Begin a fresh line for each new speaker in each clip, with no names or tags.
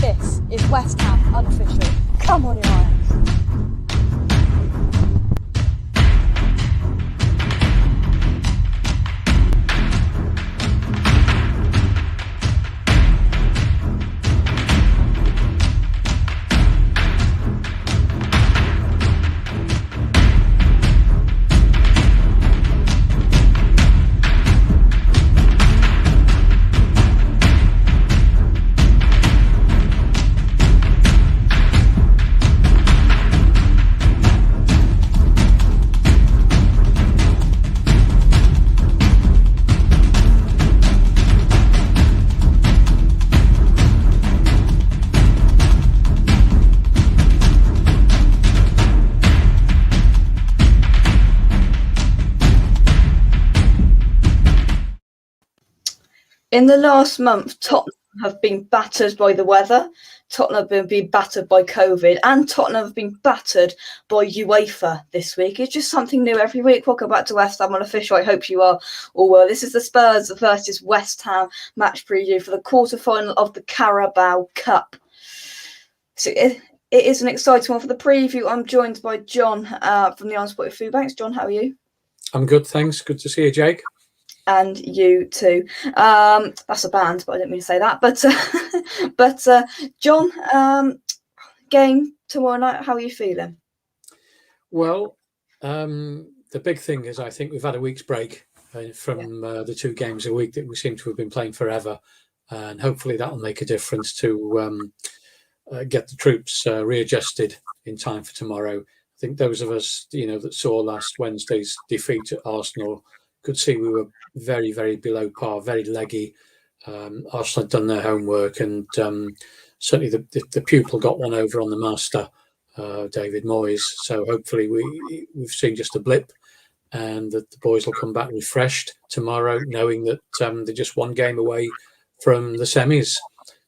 This is West Ham Unofficial. Come on, your Irons. In the last month, Tottenham have been battered by the weather, Tottenham have been battered by COVID, and Tottenham have been battered by UEFA this week. It's just something new every week. Welcome back to West Ham Unofficial. I hope you are all well. This is the Spurs versus West Ham match preview for the quarterfinal of the Carabao Cup. So it is an exciting one. For the preview, I'm joined by John from the Unspotted Food Banks. John, how are you?
I'm good, thanks. Good to see you, Jake.
And you too. That's a band, but I didn't mean to say that. But John, game tomorrow night. How are you feeling?
Well, the big thing is I think we've had a week's break from the 2 games a week that we seem to have been playing forever, and hopefully that will make a difference to get the troops readjusted in time for tomorrow. I think those of us, that saw last Wednesday's defeat at Arsenal could see we were very, very below par, very leggy. Arsenal had done their homework, and certainly the pupil got one over on the master, David Moyes. So hopefully we've seen just a blip, and that the boys will come back refreshed tomorrow, knowing that they're just 1 game away from the semis.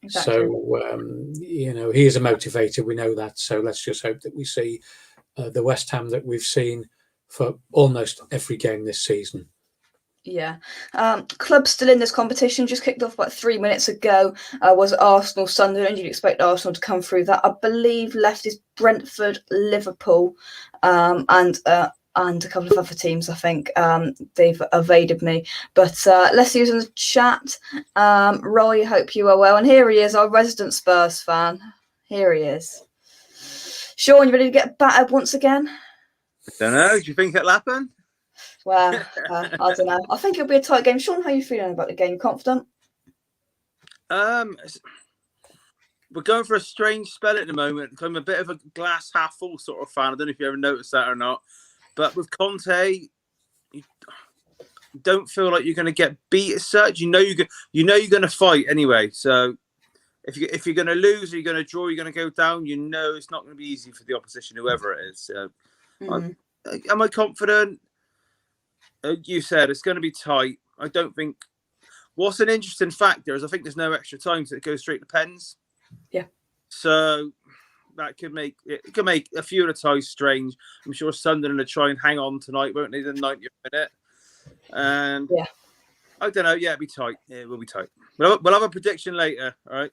Exactly. So, he is a motivator. We know that. So let's just hope that we see the West Ham that we've seen for almost every game this season.
Yeah. Clubs still in this competition, just kicked off about 3 minutes ago, was Arsenal Sunderland. You'd expect Arsenal to come through that. I believe left is Brentford, Liverpool, and a couple of other teams. I think they've evaded me. But let's see who's in the chat. Roy, hope you are well. And here he is, our resident Spurs fan. Here he is. Sean, you ready to get battered once again?
I don't know. Do you think it'll happen?
Well, I don't know. I think it'll be a tight game. Sean, how are you feeling about the game? Confident?
We're going for a strange spell at the moment. I'm a bit of a glass half full sort of fan. I don't know if you ever noticed that or not. But with Conte, you don't feel like you're going to get beat as such. You know you're going to fight anyway. So if you're going to lose or you're going to draw, you're going to go down. You know it's not going to be easy for the opposition, whoever it is. So, am I confident? You said it's going to be tight. I don't think. What's an interesting factor is I think there's no extra time, so it goes straight to pens.
Yeah.
So that could make a few of the ties strange. I'm sure Sunderland will try and hang on tonight, won't they? The 90th minute. And
yeah,
I don't know. Yeah, it'll be tight. Yeah, it will be tight. We'll have a prediction later. All right.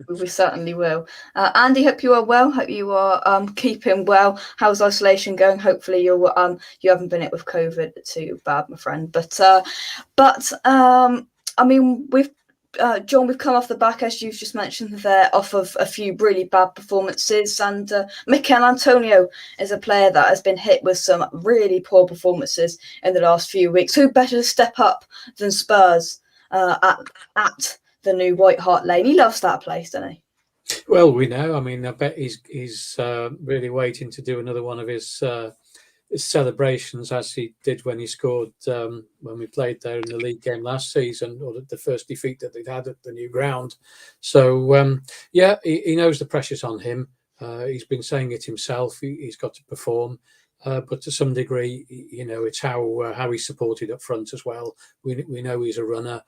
We certainly will. Andy, hope you are well. Hope you are keeping well. How's isolation going? Hopefully you haven't been hit with COVID too bad, my friend. But I mean, John, we've come off the back, as you've just mentioned there, off of a few really bad performances. And Mikel Antonio is a player that has been hit with some really poor performances in the last few weeks. Who better to step up than Spurs at the new White Hart Lane? He loves that place, doesn't he?
Well, we know. I mean, I bet he's really waiting to do another one of his celebrations, as he did when he scored when we played there in the league game last season, or the first defeat that they'd had at the new ground. So he knows the pressure's on him. He's been saying it himself. He's got to perform, but to some degree, it's how he's supported up front as well. We know he's a runner.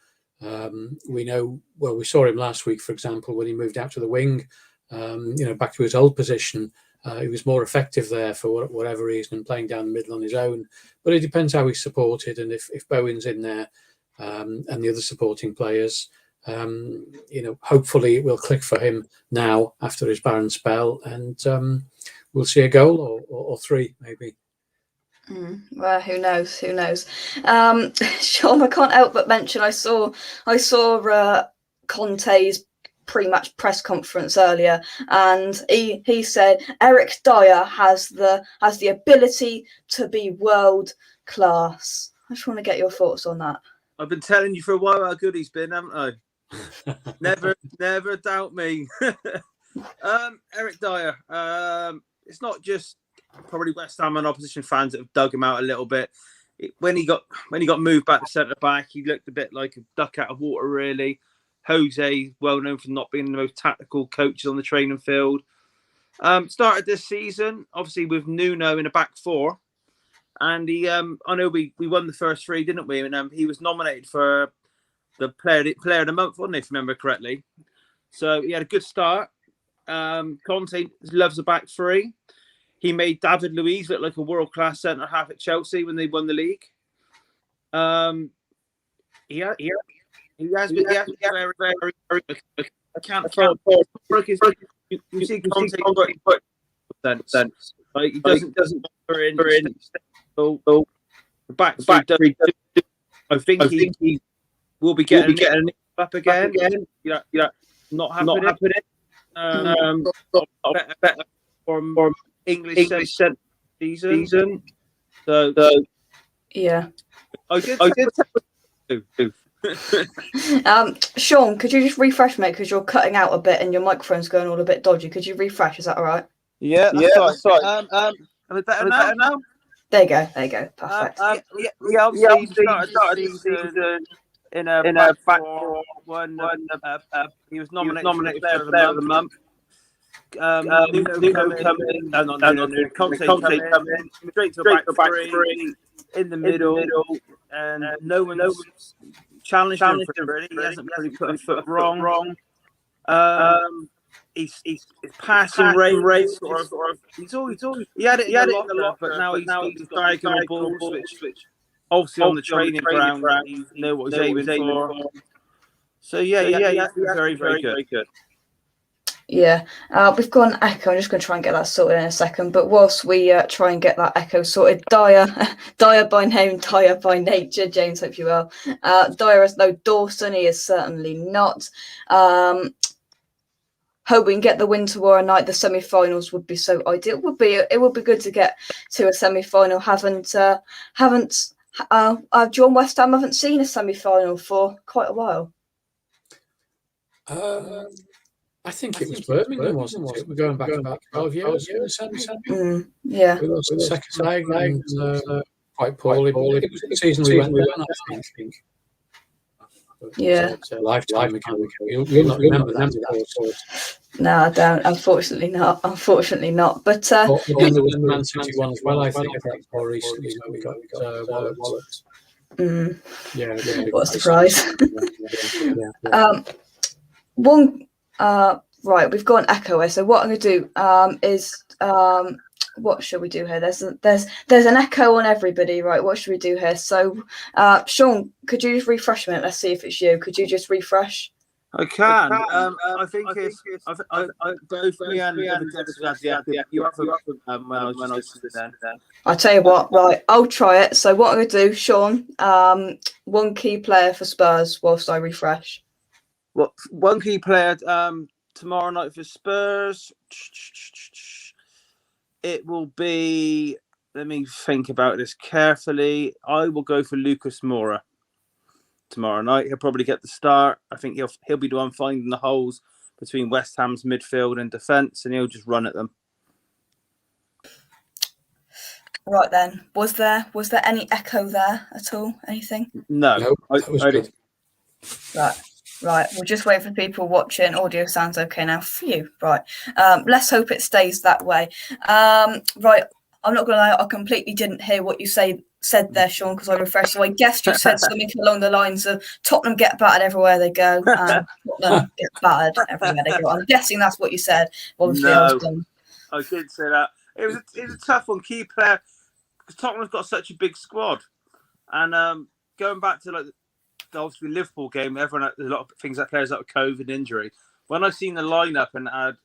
We know. Well, we saw him last week, for example, when he moved out to the wing, back to his old position. He was more effective there for whatever reason, and playing down the middle on his own. But it depends how he's supported, and if Bowen's in there and the other supporting players, hopefully it will click for him now after his barren spell, and we'll see a goal or three maybe.
Well, who knows? Who knows? Sean, I can't help but mention I saw Conte's pre-match press conference earlier, and he said Eric Dyer has the ability to be world class. I just want to get your thoughts on that.
I've been telling you for a while how good he's been, haven't I? never doubt me. Eric Dyer. It's not just probably West Ham and opposition fans that have dug him out a little bit. When he got moved back to centre back, he looked a bit like a duck out of water, really. Jose, well known for not being the most tactical coaches on the training field. Started this season, obviously, with Nuno in a back four. And he, I know we won the first three, didn't we? And he was nominated for the player of the month, wasn't he, if I remember correctly? So he had a good start. Conte loves a back three. He made David Luiz look like a world-class centre-half at Chelsea when they won the league. He has been very, very, very. I can't. You see, Conte sense. Like he doesn't in. The back three. I think he will be getting up again. Not happening. Better from English season. So
yeah,
I did.
Sean, could you just refresh, mate? Because you're cutting out a bit and your microphone's going all a bit dodgy. Could you refresh? Is that all right?
Yeah, that's right. Am I better now?
There you go. Perfect.
Obviously started the season in a back four. He was nominated for Player of the Month. Nuno Conte come in, straight to a back three in the middle, and no one's challenged him for it. He hasn't really put a foot wrong. His passing rate sort of. He had it in the locker, but now he's diagonal balls, which obviously on the training ground, you know what he's aiming for. So yeah, very, very good.
Yeah, we've got an echo. I'm just going to try and get that sorted in a second. But whilst we try and get that echo sorted, Dyer by name, Dyer by nature. James, hope you well. Dyer is no Dawson. He is certainly not. Hope we can get the win tomorrow night. The semi-finals would be so ideal. It would be good to get to a semi-final. John, West Ham haven't seen a semi-final for quite a while.
I think it was Birmingham, wasn't it? We're going back about 12 years.
Yeah.
We lost the second leg and quite poorly. It was the season we went down, I think.
Yeah.
It's a lifetime ago. You'll not remember that.
No, I don't. Unfortunately not. But
then there was Man City one as well, I think, more recently when we got Wallets. Yeah.
What a surprise. Right, we've got an echo here. So what I'm going to do is what should we do here? There's an echo on everybody, right? What should we do here? So, Sean, could you just refresh a minute? Let's see if it's you. Could you just refresh?
I can. I think it's both me and you have when I was then.
I'll tell you what. Right, I'll try it. So what I'm going to do, Sean, one key player for Spurs whilst I refresh.
Well, one key player tomorrow night for Spurs. It will be. Let me think about this carefully. I will go for Lucas Moura tomorrow night. He'll probably get the start. I think he'll be the one finding the holes between West Ham's midfield and defence, and he'll just run at them.
Right then, was there any echo there at all? Anything?
No,
that was good.
Right. We'll just wait for people watching. Audio sounds okay now. Phew. Right. Let's hope it stays that way. Right. I'm not gonna lie. I completely didn't hear what you said there, Sean, because I refreshed. So I guess you said something along the lines of Tottenham get battered everywhere they go, and Tottenham get battered everywhere they go. I'm guessing that's what you said. Obviously,
no, I did say that. It was a tough one. Key player, because Tottenham's got such a big squad, and going back to like obviously Liverpool game, everyone had a lot of things that players out of COVID injury. When I seen the lineup and had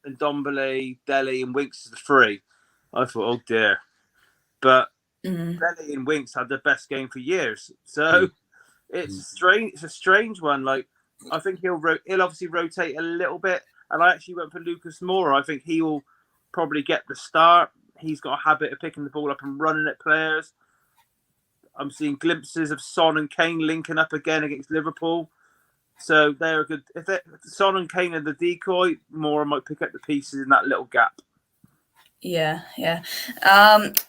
Ndombele, Dele, and Winks as the three, I thought, oh dear. But Dele and Winks had their best game for years, so it's strange. It's a strange one. Like I think he'll obviously rotate a little bit, and I actually went for Lucas Moura. I think he will probably get the start. He's got a habit of picking the ball up and running at players. I'm seeing glimpses of Son and Kane linking up again against Liverpool. So they're a good. If Son and Kane are the decoy, Moura might pick up the pieces in that little gap.
Yeah.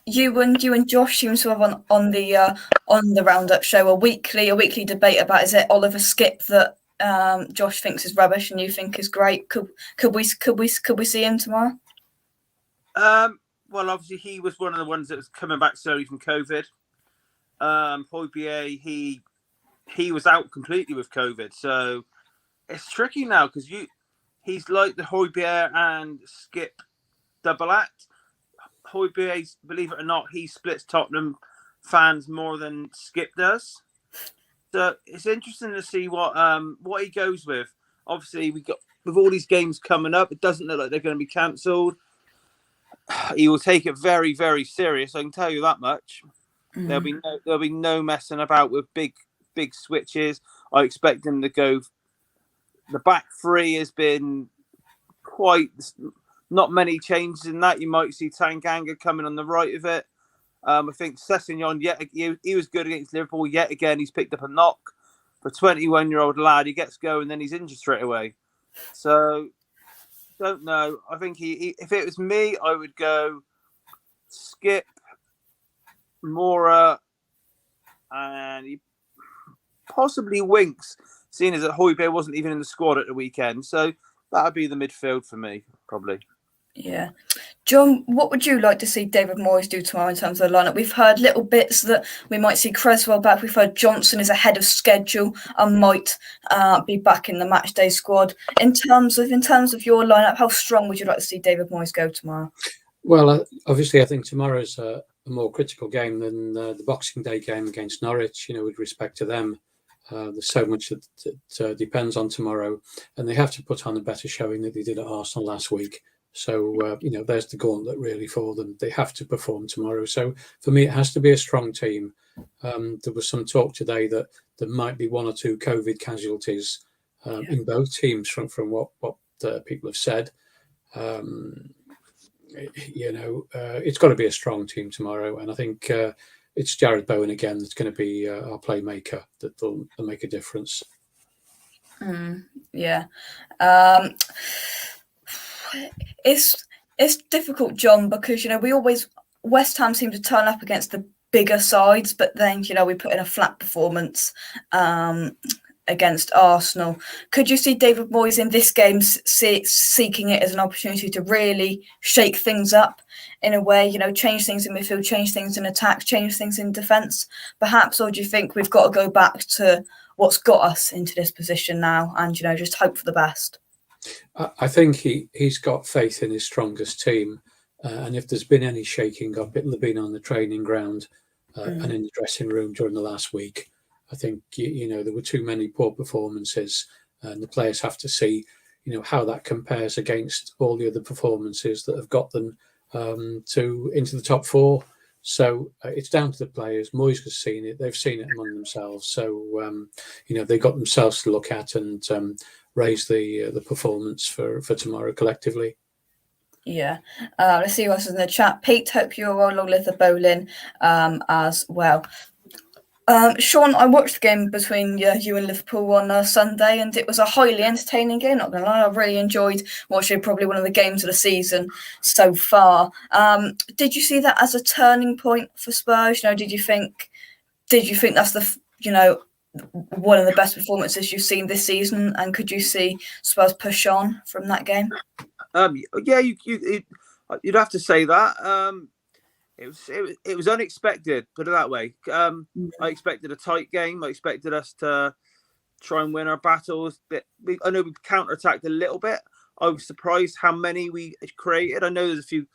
You and Josh seem to have on the Roundup show a weekly debate about, is it Oliver Skip that Josh thinks is rubbish and you think is great? Could we see him tomorrow?
Well, obviously he was one of the ones that was coming back slowly from COVID. Højbjerg, he was out completely with COVID, so it's tricky now because he's like the Højbjerg and Skip double act. Højbjerg, believe it or not, he splits Tottenham fans more than Skip does. So it's interesting to see what he goes with. Obviously, we got with all these games coming up, it doesn't look like they're going to be cancelled. He will take it very, very serious. I can tell you that much. There'll be no messing about with big switches. I expect him to go. The back three has been quite not many changes in that. You might see Tanganga coming on the right of it. I think Sessegnon, he was good against Liverpool. Yet again, he's picked up a knock. For a 21-year-old lad, he gets going, then he's injured straight away. So, don't know. I think if it was me, I would go Skip, Moura, and possibly Winks, seeing as that Højbjerg wasn't even in the squad at the weekend. So that would be the midfield for me, probably.
Yeah. John, what would you like to see David Moyes do tomorrow in terms of the lineup? We've heard little bits that we might see Creswell back. We've heard Johnson is ahead of schedule and might be back in the matchday squad. In terms of your lineup, how strong would you like to see David Moyes go tomorrow?
Well, obviously, I think tomorrow's a more critical game than the Boxing Day game against Norwich. With respect to them, there's so much that depends on tomorrow, and they have to put on a better showing than they did at Arsenal last week. So, there's the gauntlet really for them. They have to perform tomorrow. So, for me, it has to be a strong team. There was some talk today that there might be one or two COVID casualties in both teams from what people have said. It's got to be a strong team tomorrow. And I think it's Jared Bowen again that's going to be our playmaker that'll make a difference.
Yeah. It's difficult, John, because West Ham seem to turn up against the bigger sides, but then we put in a flat performance against Arsenal. Could you see David Moyes in this game seeking it as an opportunity to really shake things up in a way, change things in midfield, change things in attack, change things in defence, perhaps? Or do you think we've got to go back to what's got us into this position now and just hope for the best?
I think he's got faith in his strongest team, and if there's been any shaking up, it'll have been on the training ground and in the dressing room during the last week. I think there were too many poor performances, and the players have to see how that compares against all the other performances that have got them into the top four. So it's down to the players. Moyes has seen it; they've seen it among themselves. So they've got themselves to look at and raise the performance for tomorrow collectively.
Yeah. Let's see what's in the chat. Pete, hope you're well along with the bowling as well. Sean, I watched the game between you and Liverpool on Sunday, and it was a highly entertaining game, not going to lie. I really enjoyed watching probably one of the games of the season so far. Did you see that as a turning point for Spurs? Did you think that's the one of the best performances you've seen this season, and could you see Spurs push on from that game?
Yeah, you'd have to say that. It was unexpected, put it that way. I expected a tight game. I expected us to try and win our battles. I know we counter-attacked a little bit. I was surprised how many we created. I know there's a few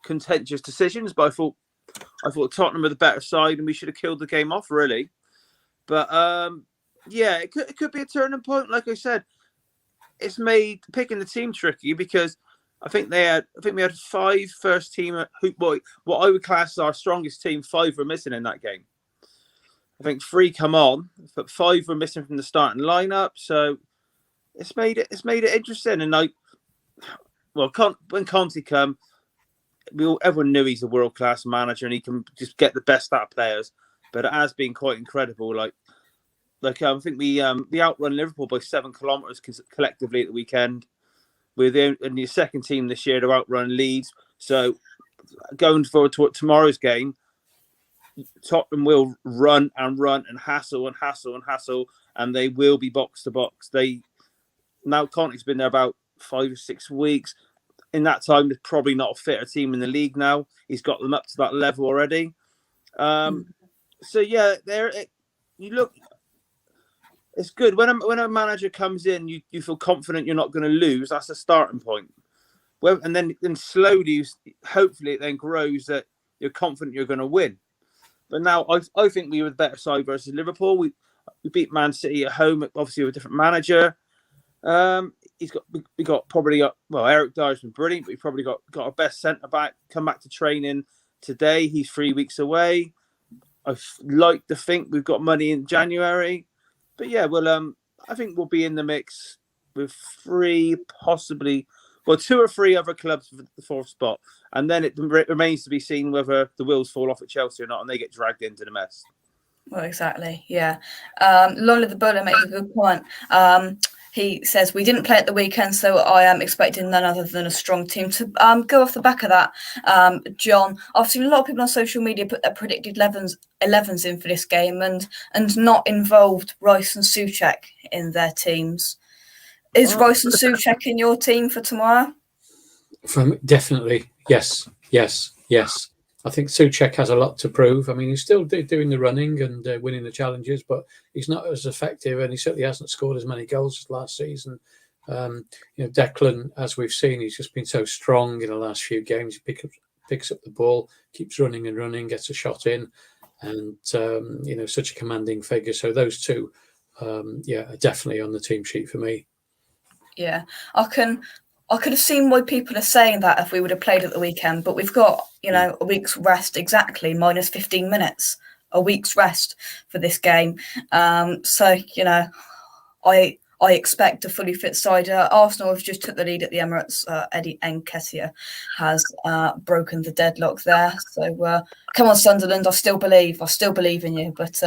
contentious decisions, but I thought Tottenham were the better side and we should have killed the game off, really. But Yeah, it could be a turning point. Like I said, it's made picking the team tricky because I think we had 5 first team what I would class as our strongest team. 5 were missing in that game. I think 3 come on, but 5 were missing from the starting lineup. So it's made it interesting. And when Conte come, everyone knew he's a world class manager and he can just get the best out of players. But it has been quite incredible. I think we outrun Liverpool by 7 kilometres collectively at the weekend. We're in the second team this year to outrun Leeds. So going forward to tomorrow's game, Tottenham will run and hassle, and they will be box to box. Conte's been there about 5 or 6 weeks. In that time, there's probably not a fitter team in the league now. He's got them up to that level already. So yeah, you look. It's good when a manager comes in, you feel confident you're not going to lose. That's the starting point. And then slowly, hopefully, it then grows that you're confident you're going to win. But now I think we were the better side versus Liverpool. We beat Man City at home, obviously with a different manager. Eric Dyer's been brilliant, but we probably got our best centre back come back to training today. He's 3 weeks away. I like to think we've got money in January. But yeah, I think we'll be in the mix with 2 or 3 other clubs for the 4th spot. And then it remains to be seen whether the wheels fall off at Chelsea or not and they get dragged into the mess.
Well, exactly, yeah. Lola the Bowler makes a good point. He says, we didn't play at the weekend, so I am expecting none other than a strong team. To go off the back of that, John, I've seen a lot of people on social media put their predicted 11s in for this game and not involved Rice and Souček in their teams. Is Rice and Souček in your team for tomorrow?
Definitely, yes. I think Souček has a lot to prove. I mean, he's still doing the running and winning the challenges, but he's not as effective, and he certainly hasn't scored as many goals as last season. Declan, as we've seen, he's just been so strong in the last few games. He picks up the ball, keeps running and running, gets a shot in, and such a commanding figure. So those 2, are definitely on the team sheet for me.
Yeah, I could have seen why people are saying that if we would have played at the weekend, but we've got, a week's rest exactly, minus 15 minutes, a week's rest for this game. So, I expect a fully fit side. Arsenal have just took the lead at the Emirates. Eddie Nketiah has broken the deadlock there. So, come on, Sunderland, I still believe in you. But,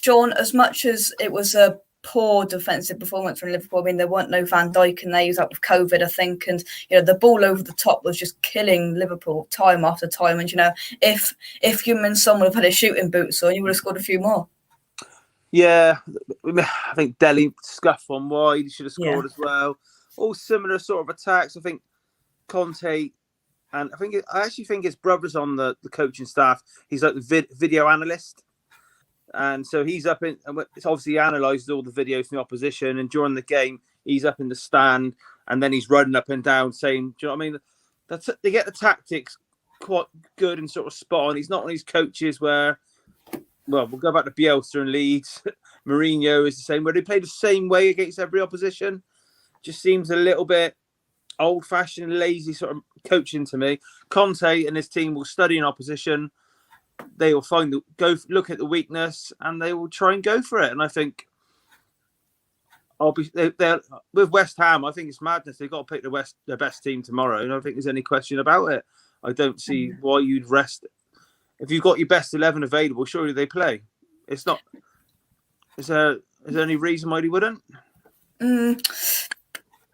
John, as much as it was a poor defensive performance from Liverpool. I mean, there weren't no Van Dijk and they was up with COVID, I think, and the ball over the top was just killing Liverpool time after time. And if Heung-min Son would have had his shooting boots on, you would have scored a few more.
Yeah, I think Dele scuffed one wide. He should have scored as well. All similar sort of attacks. I think Conte, and I actually think his brother's on the coaching staff. He's like the video analyst. And so he's up in, and it's obviously analyzes all the videos from the opposition. And during the game, he's up in the stand, and then he's running up and down saying, "Do you know what I mean?" They get the tactics quite good and sort of spot on. He's not one of these coaches where, we'll go back to Bielsa and Leeds. Mourinho is the same, where they play the same way against every opposition. Just seems a little bit old-fashioned, lazy sort of coaching to me. Conte and his team will study an opposition. They will look at the weakness and they will try and go for it. And I think with West Ham, I think it's madness. They've got to pick their best team tomorrow. And I don't think there's any question about it. I don't see why you'd rest. If you've got your best 11 available, surely they play. It's not. Is there any reason why they wouldn't?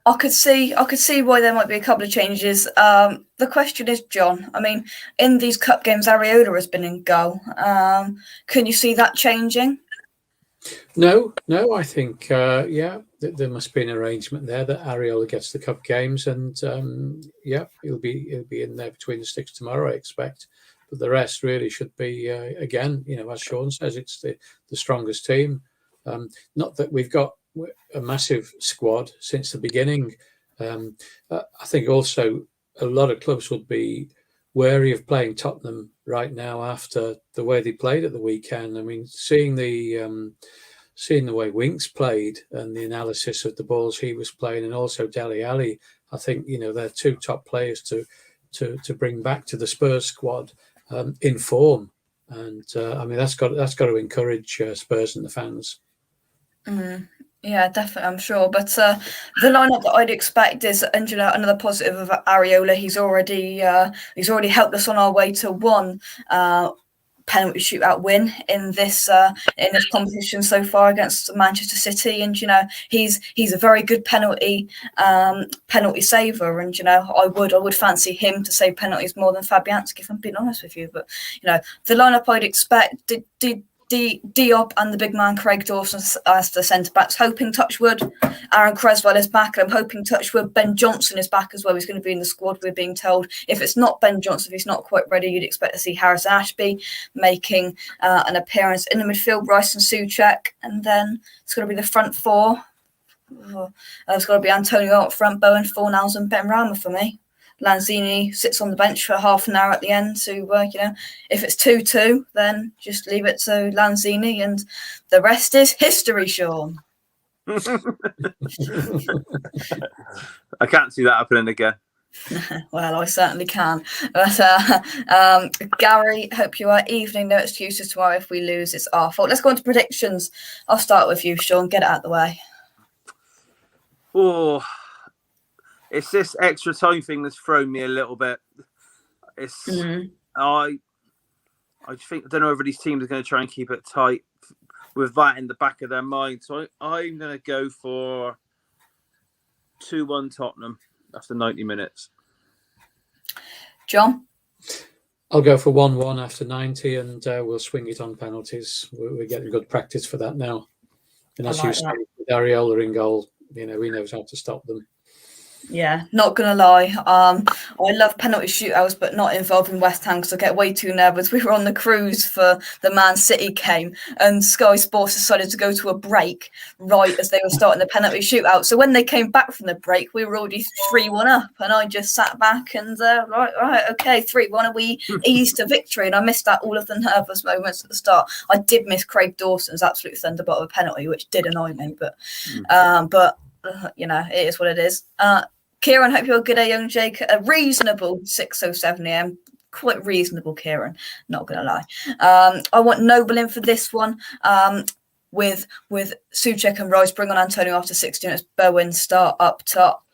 I could see why there might be a couple of changes. The question is, John, I mean, in these cup games, Areola has been in goal. Can you see that changing?
No, I think, there must be an arrangement there that Areola gets the cup games and, he'll be in there between the sticks tomorrow, I expect. But the rest really should be, again, as Sean says, it's the strongest team. Not that we've got a massive squad since the beginning. I think also a lot of clubs would be wary of playing Tottenham right now after the way they played at the weekend. I mean, seeing the seeing the way Winks played and the analysis of the balls he was playing, and also Dele Alli, I think they're two top players to bring back to the Spurs squad in form, and that's got to encourage Spurs and the fans.
Yeah, definitely, I'm sure. But the lineup that I'd expect is, and another positive of Areola, he's already helped us on our way to one penalty shootout win in this competition so far against Manchester City, and he's a very good penalty saver, and I would fancy him to save penalties more than Fabianski, if I'm being honest with you. But the lineup I'd expect Diop and the big man Craig Dawson as the centre backs, hoping touchwood Aaron Creswell is back, and I'm hoping touchwood Ben Johnson is back as well. He's going to be in the squad, we're being told. If it's not Ben Johnson, if he's not quite ready, you'd expect to see Harrison Ashby making an appearance in the midfield, Rice and Souček, and then it's going to be the front four. It's got to be Antonio up front, Bowen, Fornals and Ben Rama for me. Lanzini sits on the bench for half an hour at the end to, if it's 2-2, then just leave it to Lanzini, and the rest is history, Sean.
I can't see that happening again.
Well, I certainly can. But Gary, hope you are evening. No excuses tomorrow if we lose. It's our fault. Let's go on to predictions. I'll start with you, Sean. Get it out of the way.
Oh, it's this extra time thing that's thrown me a little bit. I think, I don't know if these teams are going to try and keep it tight with that in the back of their mind. So I'm going to go for 2-1 Tottenham after 90 minutes.
John?
I'll go for 1-1 after 90, and we'll swing it on penalties. We're getting good practice for that now. And as you say, with Areola in goal, he knows how to stop them.
Yeah, not gonna lie. I love penalty shootouts, but not involving West Ham because I get way too nervous. We were on the cruise for the Man City game, and Sky Sports decided to go to a break right as they were starting the penalty shootout. So when they came back from the break, we were already 3-1 up, and I just sat back and right, okay, 3-1, and we eased to victory. And I missed out all of the nervous moments at the start. I did miss Craig Dawson's absolute thunderbolt of a penalty, which did annoy me, but it is what it is. Kieran, hope you're good day, young Jake. A reasonable 6:07 a.m. Quite reasonable, Kieran. Not gonna lie. I want Noble in for this one. With Souček and Rice, bring on Antonio after 60 minutes. Bowen start up top.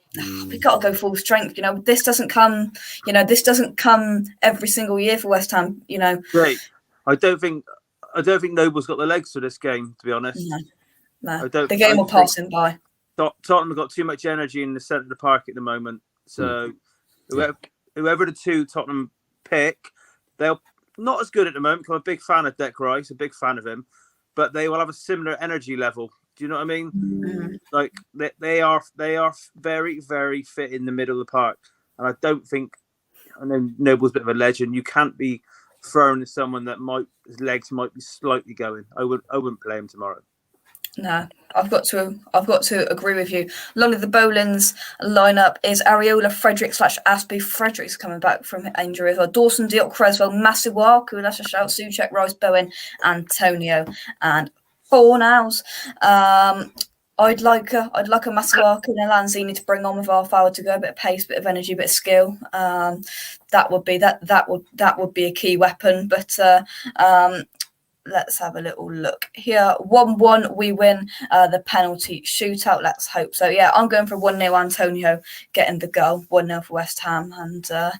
We got to go full strength. This doesn't come. This doesn't come every single year for West Ham.
Great. I don't think Noble's got the legs for this game. To be honest,
no. The game will pass him by.
Tottenham have got too much energy in the centre of the park at the moment. So whoever the two Tottenham pick, they're not as good at the moment. I'm a big fan of Declan Rice, a big fan of him, but they will have a similar energy level. Do you know what I mean? Mm-hmm. Like they are very, very fit in the middle of the park. And I don't think, I know Noble's a bit of a legend. You can't be thrown to someone that his legs might be slightly going. I wouldn't play him tomorrow.
No, I've got to agree with you. Along with the Bolins lineup is Areola, Frederick / Aspie. Frederick's coming back from injury as well. Dawson, Diop, Creswell, Masuaku, that's a shout. Souček, Rice, Bowen, Antonio, and Fornals. I'd like a Masuaku and a Lanzini to bring on with our forward to go, a bit of pace, bit of energy, a bit of skill. That would be a key weapon. But let's have a little look here. 1-1, we win the penalty shootout. Let's hope so. Yeah, I'm going for 1-0 Antonio getting the goal. 1-0 for West Ham, and a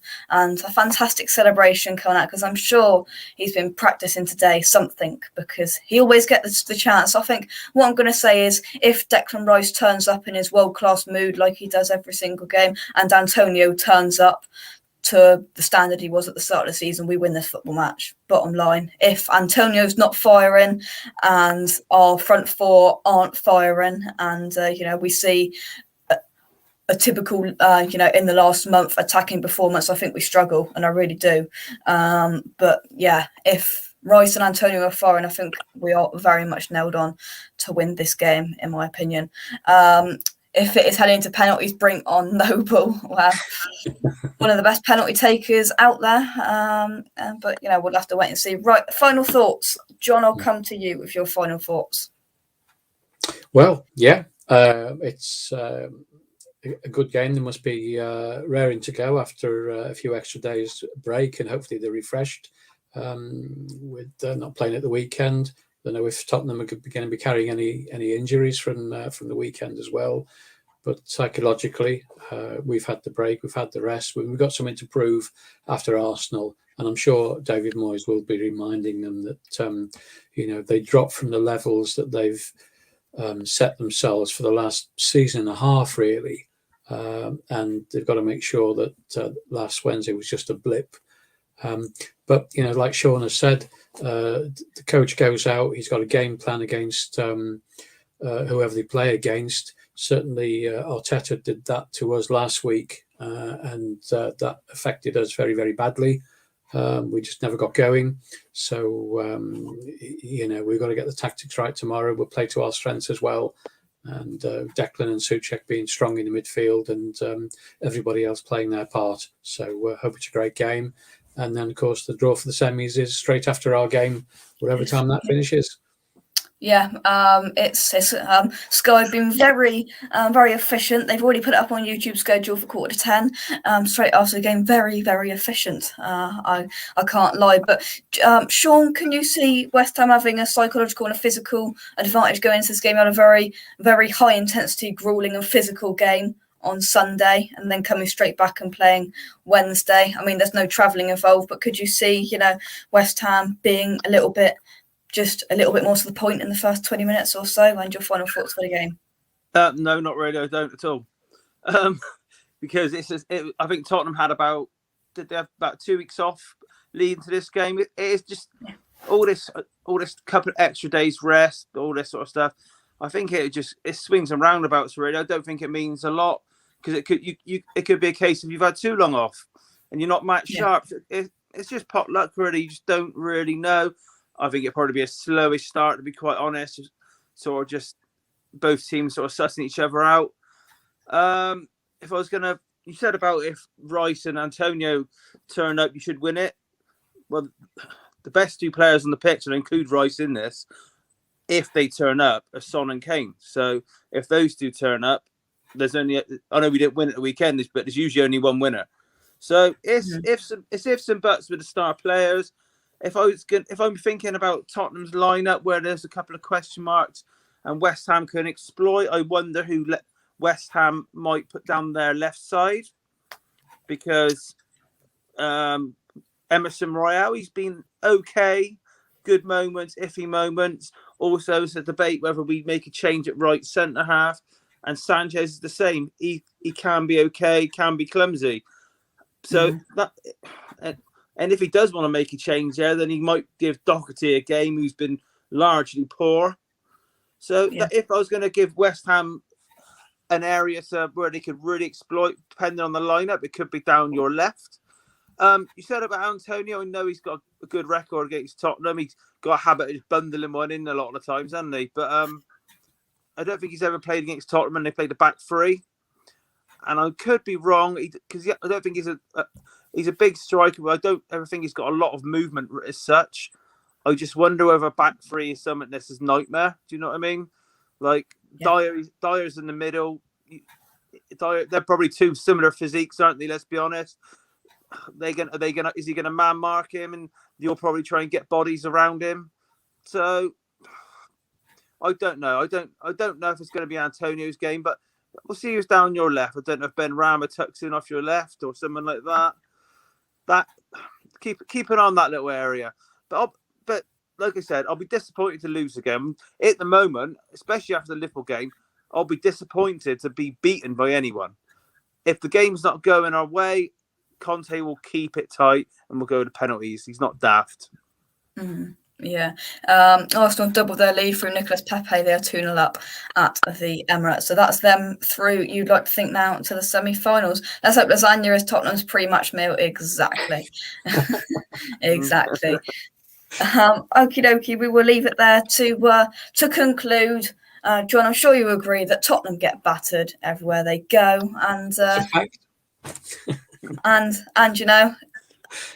fantastic celebration coming out because I'm sure he's been practicing today something because he always gets the chance. I think what I'm going to say is if Declan Rice turns up in his world-class mood like he does every single game, and Antonio turns up to the standard he was at the start of the season, we win this football match. Bottom line, if Antonio's not firing and our front four aren't firing, and we see a typical in the last month attacking performance, I think we struggle, and I really do. But yeah, if Rice and Antonio are firing, I think we are very much nailed on to win this game, in my opinion. If it is heading to penalties, bring on Noble. Well, one of the best penalty takers out there. But, we'll have to wait and see. Right, final thoughts. John, I'll come to you with your final thoughts.
Well, yeah, it's a good game. They must be raring to go after a few extra days break, and hopefully they're refreshed with not playing at the weekend. I don't know if Tottenham are going to be carrying any injuries from the weekend as well. But psychologically, we've had the break, we've had the rest. We've got something to prove after Arsenal, and I'm sure David Moyes will be reminding them that they dropped from the levels that they've set themselves for the last season and a half, really. And they've got to make sure that last Wednesday was just a blip. But like Sean has said, the coach goes out. He's got a game plan against whoever they play against. Certainly, Arteta did that to us last week, and that affected us very, very badly. We just never got going. So, we've got to get the tactics right tomorrow. We'll play to our strengths as well. And Declan and Souček being strong in the midfield, and everybody else playing their part. So, hope it's a great game. And then, of course, the draw for the semis is straight after our game, whatever time that finishes.
Yeah, it's Sky have been very efficient. They've already put it up on YouTube schedule for 10:15. Straight after the game, very, very efficient. I can't lie. But Sean, can you see West Ham having a psychological and a physical advantage going into this game? Had a very, very high intensity, grueling and physical game on Sunday, and then coming straight back and playing Wednesday. I mean, there's no travelling involved, but could you see, West Ham being just a little bit more to the point in the first 20 minutes or so? And your final thoughts for the game?
No, not really. I don't at all. Because I think Tottenham had did they have about 2 weeks off leading to this game? It is just all this couple of extra days rest, all this sort of stuff. I think it swings and roundabouts, really. I don't think it means a lot, because it could be a case of you've had too long off and you're not match sharp. It's just pot luck, really. You just don't really know. I think it'd probably be a slowish start, to be quite honest. Sort of just both teams sort of sussing each other out. If I was you said about if Rice and Antonio turn up, you should win it. Well, the best two players on the pitch, and include Rice in this, if they turn up, are Son and Kane. So if those two turn up, there's only. I know we didn't win at the weekend, but there's usually only one winner. So it's ifs and buts with the star players. If I'm thinking about Tottenham's lineup, where there's a couple of question marks and West Ham can exploit, I wonder who West Ham might put down their left side, because Emerson Royale, he's been okay, good moments, iffy moments. Also, there's a debate whether we make a change at right centre half, and Sanchez is the same. He can be okay, can be clumsy. So and if he does want to make a change there, then he might give Doherty a game, who's been largely poor. So if I was going to give West Ham an area where they could really exploit, depending on the lineup, it could be down your left. You said about Antonio. I know he's got a good record against Tottenham. He's got a habit of bundling one in a lot of the times, hasn't he? But I don't think he's ever played against Tottenham and they played a back three. And I could be wrong, because I don't think he's a big striker, but I don't ever think he's got a lot of movement as such. I just wonder whether back three is something that's his nightmare. Do you know what I mean? Like Dyer's in the middle. They're probably two similar physiques, aren't they? Let's be honest. Is he gonna man mark him, and you'll probably try and get bodies around him? So I don't know. I don't know if it's going to be Antonio's game, but we'll see who's down your left. I don't know if Ben Rama tucks in off your left or someone like that. Keep an eye on that little area. But like I said, I'll be disappointed to lose again. At the moment, especially after the Liverpool game, I'll be disappointed to be beaten by anyone. If the game's not going our way, Conte will keep it tight and we'll go to penalties. He's not daft.
Mm-hmm. Yeah. Arsenal doubled their lead through Nicolas Pepe. They are 2-0 up at the Emirates. So that's them through, you'd like to think, now to the semi-finals. Let's hope lasagna is Tottenham's pre-match meal. Exactly. Exactly. Okie dokie, we will leave it there to conclude. John, I'm sure you agree that Tottenham get battered everywhere they go. And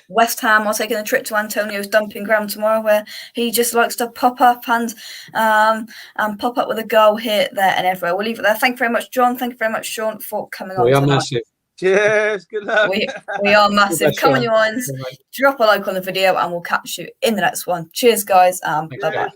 West Ham are taking a trip to Antonio's dumping ground tomorrow, where he just likes to pop up and pop up with a goal here, there, and everywhere. We'll leave it there. Thank you very much, John. Thank you very much, Sean, for coming on.
We are
tonight.
massive.
Cheers. Good luck.
We are massive. Come on,
Sean.
your minds. Drop a like on the video, and we'll catch you in the next one. Cheers, guys. Bye bye.